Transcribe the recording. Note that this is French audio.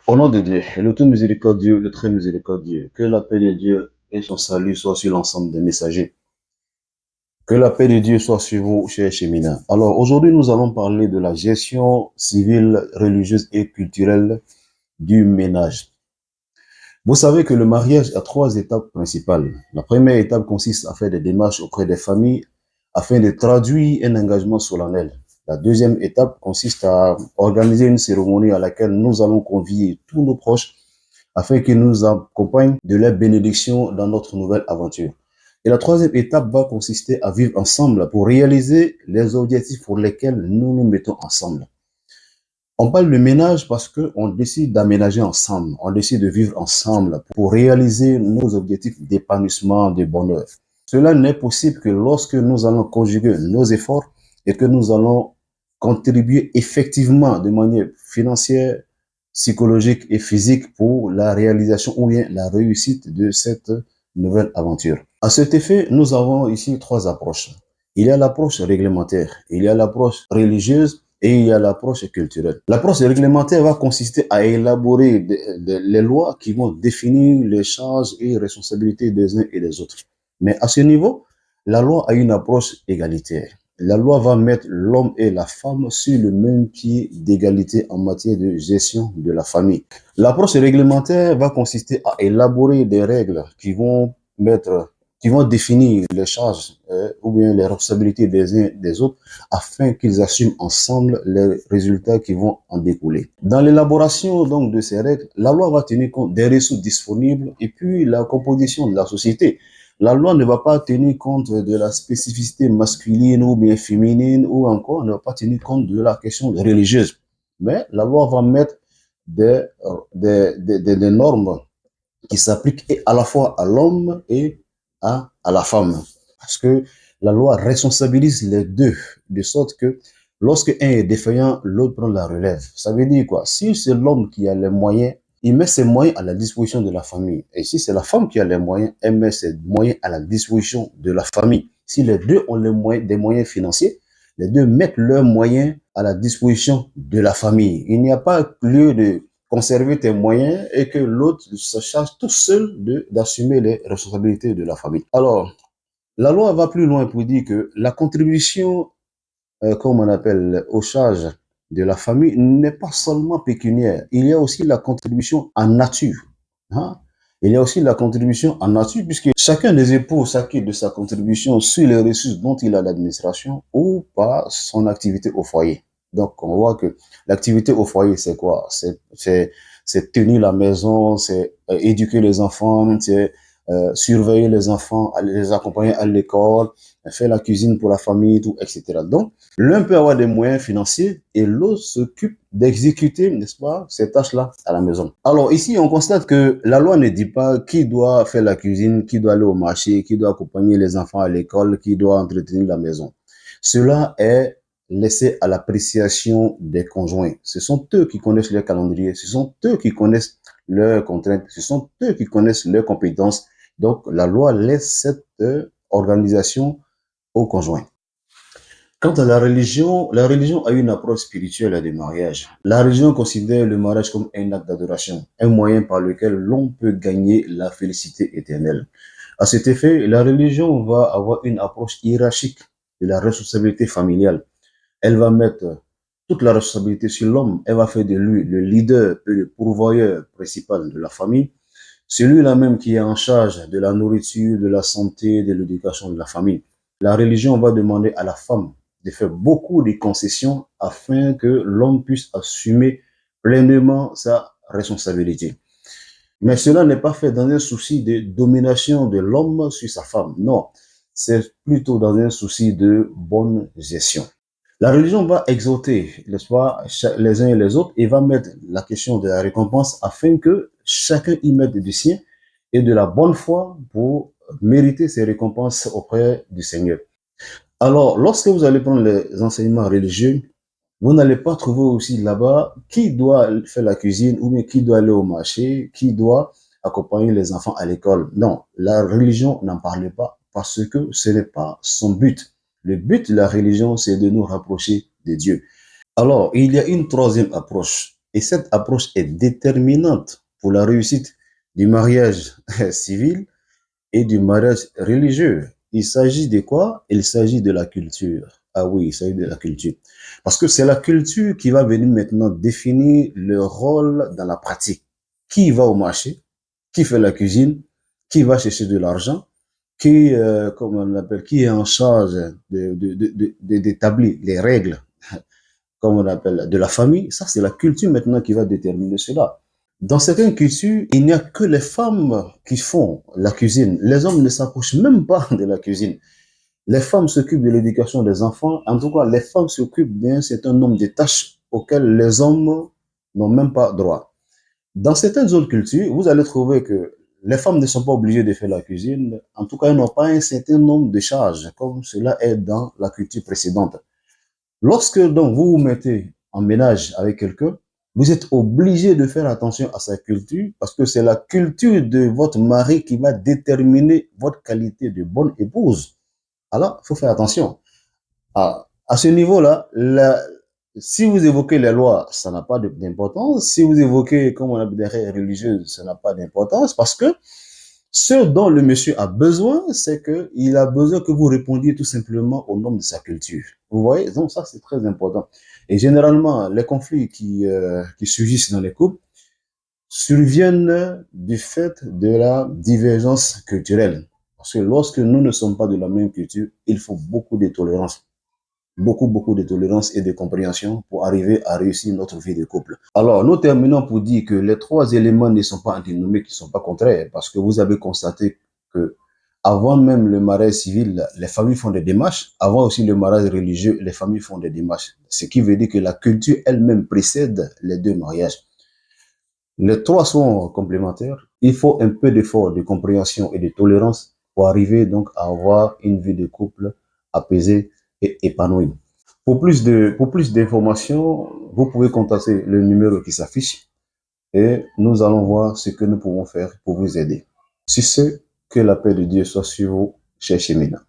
Au nom de Dieu, le tout miséricordieux, le très miséricordieux, que la paix de Dieu et son salut soient sur l'ensemble des messagers. Que la paix de Dieu soit sur vous, chers cheminants. Alors, aujourd'hui, nous allons parler de la gestion civile, religieuse et culturelle du ménage. Vous savez que le mariage a trois étapes principales. La première étape consiste à faire des démarches auprès des familles afin de traduire un engagement solennel. La deuxième étape consiste à organiser une cérémonie à laquelle nous allons convier tous nos proches afin qu'ils nous accompagnent de leur bénédiction dans notre nouvelle aventure. Et la troisième étape va consister à vivre ensemble pour réaliser les objectifs pour lesquels nous nous mettons ensemble. On parle de ménage parce qu'on décide d'aménager ensemble, on décide de vivre ensemble pour réaliser nos objectifs d'épanouissement, de bonheur. Cela n'est possible que lorsque nous allons conjuguer nos efforts et que nous allons contribuer effectivement de manière financière, psychologique et physique pour la réalisation ou bien la réussite de cette nouvelle aventure. À cet effet, nous avons ici trois approches. Il y a l'approche réglementaire, il y a l'approche religieuse et il y a l'approche culturelle. L'approche réglementaire va consister à élaborer les lois qui vont définir les charges et responsabilités des uns et des autres. Mais à ce niveau, la loi a une approche égalitaire. La loi va mettre l'homme et la femme sur le même pied d'égalité en matière de gestion de la famille. L'approche réglementaire va consister à élaborer des règles qui vont définir les charges ou bien les responsabilités des uns et des autres afin qu'ils assument ensemble les résultats qui vont en découler. Dans l'élaboration donc de ces règles, la loi va tenir compte des ressources disponibles et puis la composition de la société. La loi ne va pas tenir compte de la spécificité masculine ou bien féminine ou encore ne va pas tenir compte de la question religieuse. Mais la loi va mettre des normes qui s'appliquent à la fois à l'homme et à la femme. Parce que la loi responsabilise les deux, de sorte que lorsque un est défaillant, l'autre prend la relève. Ça veut dire quoi? Si c'est l'homme qui a les moyens, il met ses moyens à la disposition de la famille. Et si c'est la femme qui a les moyens, elle met ses moyens à la disposition de la famille. Si les deux ont les moyens, des moyens financiers, les deux mettent leurs moyens à la disposition de la famille. Il n'y a pas lieu de conserver tes moyens et que l'autre se charge tout seul d'assumer les responsabilités de la famille. Alors, la loi va plus loin pour dire que la contribution, comme on appelle, aux charges de la famille n'est pas seulement pécuniaire. Il y a aussi la contribution en nature. Hein? Il y a aussi la contribution en nature puisque chacun des époux s'acquitte de sa contribution sur les ressources dont il a l'administration ou par son activité au foyer. Donc, on voit que l'activité au foyer, c'est quoi? C'est tenir la maison, c'est éduquer les enfants, c'est surveiller les enfants, les accompagner à l'école, faire la cuisine pour la famille, tout, etc. Donc, l'un peut avoir des moyens financiers et l'autre s'occupe d'exécuter, n'est-ce pas, ces tâches-là à la maison. Alors ici, on constate que la loi ne dit pas qui doit faire la cuisine, qui doit aller au marché, qui doit accompagner les enfants à l'école, qui doit entretenir la maison. Cela est laissé à l'appréciation des conjoints. Ce sont eux qui connaissent leur calendrier, ce sont eux qui connaissent leurs contraintes, ce sont eux qui connaissent leurs compétences. Donc, la loi laisse cette organisation aux conjoints. Quant à la religion a une approche spirituelle du mariage. La religion considère le mariage comme un acte d'adoration, un moyen par lequel l'on peut gagner la félicité éternelle. À cet effet, la religion va avoir une approche hiérarchique de la responsabilité familiale. Elle va mettre toute la responsabilité sur l'homme. Elle va faire de lui le leader et le pourvoyeur principal de la famille. Celui-là même qui est en charge de la nourriture, de la santé, de l'éducation de la famille. La religion va demander à la femme de faire beaucoup de concessions afin que l'homme puisse assumer pleinement sa responsabilité. Mais cela n'est pas fait dans un souci de domination de l'homme sur sa femme. Non, c'est plutôt dans un souci de bonne gestion. La religion va exhorter, n'est-ce pas, les uns et les autres et va mettre la question de la récompense afin que chacun y mette du sien et de la bonne foi pour mériter ces récompenses auprès du Seigneur. Alors, lorsque vous allez prendre les enseignements religieux, vous n'allez pas trouver aussi là-bas qui doit faire la cuisine ou bien qui doit aller au marché, qui doit accompagner les enfants à l'école. Non, la religion n'en parle pas parce que ce n'est pas son but. Le but de la religion, c'est de nous rapprocher de Dieu. Alors, il y a une troisième approche. Et cette approche est déterminante pour la réussite du mariage civil et du mariage religieux. Il s'agit de quoi? Il s'agit de la culture. Ah oui, il s'agit de la culture. Parce que c'est la culture qui va venir maintenant définir le rôle dans la pratique. Qui va au marché? Qui fait la cuisine? Qui va chercher de l'argent? Comment on appelle, qui est en charge d'établir les règles, comme on appelle, de la famille? Ça, c'est la culture maintenant qui va déterminer cela. Dans certaines cultures, il n'y a que les femmes qui font la cuisine. Les hommes ne s'approchent même pas de la cuisine. Les femmes s'occupent de l'éducation des enfants. En tout cas, les femmes s'occupent d'un certain nombre de tâches auxquelles les hommes n'ont même pas droit. Dans certaines autres cultures, vous allez trouver que les femmes ne sont pas obligées de faire la cuisine. En tout cas, elles n'ont pas un certain nombre de charges, comme cela est dans la culture précédente. Lorsque donc vous vous mettez en ménage avec quelqu'un, vous êtes obligé de faire attention à sa culture parce que c'est la culture de votre mari qui va déterminer votre qualité de bonne épouse. Alors, il faut faire attention. À ce niveau-là, si vous évoquez les lois, ça n'a pas d'importance. Si vous évoquez, comme on a des règles religieuses, ça n'a pas d'importance parce que ce dont le monsieur a besoin, c'est qu'il a besoin que vous répondiez tout simplement au nom de sa culture. Vous voyez? Donc ça, c'est très important. Et généralement, les conflits qui surgissent dans les couples surviennent du fait de la divergence culturelle. Parce que lorsque nous ne sommes pas de la même culture, il faut beaucoup de tolérance. Beaucoup de tolérance et de compréhension pour arriver à réussir notre vie de couple. Alors, nous terminons pour dire que les trois éléments ne sont pas antinomiques, ne sont pas contraires, parce que vous avez constaté que avant même le mariage civil, les familles font des démarches. Avant aussi le mariage religieux, les familles font des démarches. Ce qui veut dire que la culture elle-même précède les deux mariages. Les trois sont complémentaires. Il faut un peu d'effort, de compréhension et de tolérance pour arriver donc à avoir une vie de couple apaisée et épanouie. Pour plus d'informations, vous pouvez contacter le numéro qui s'affiche et nous allons voir ce que nous pouvons faire pour vous aider. Sur ce, que la paix de Dieu soit sur vous, chers chemins.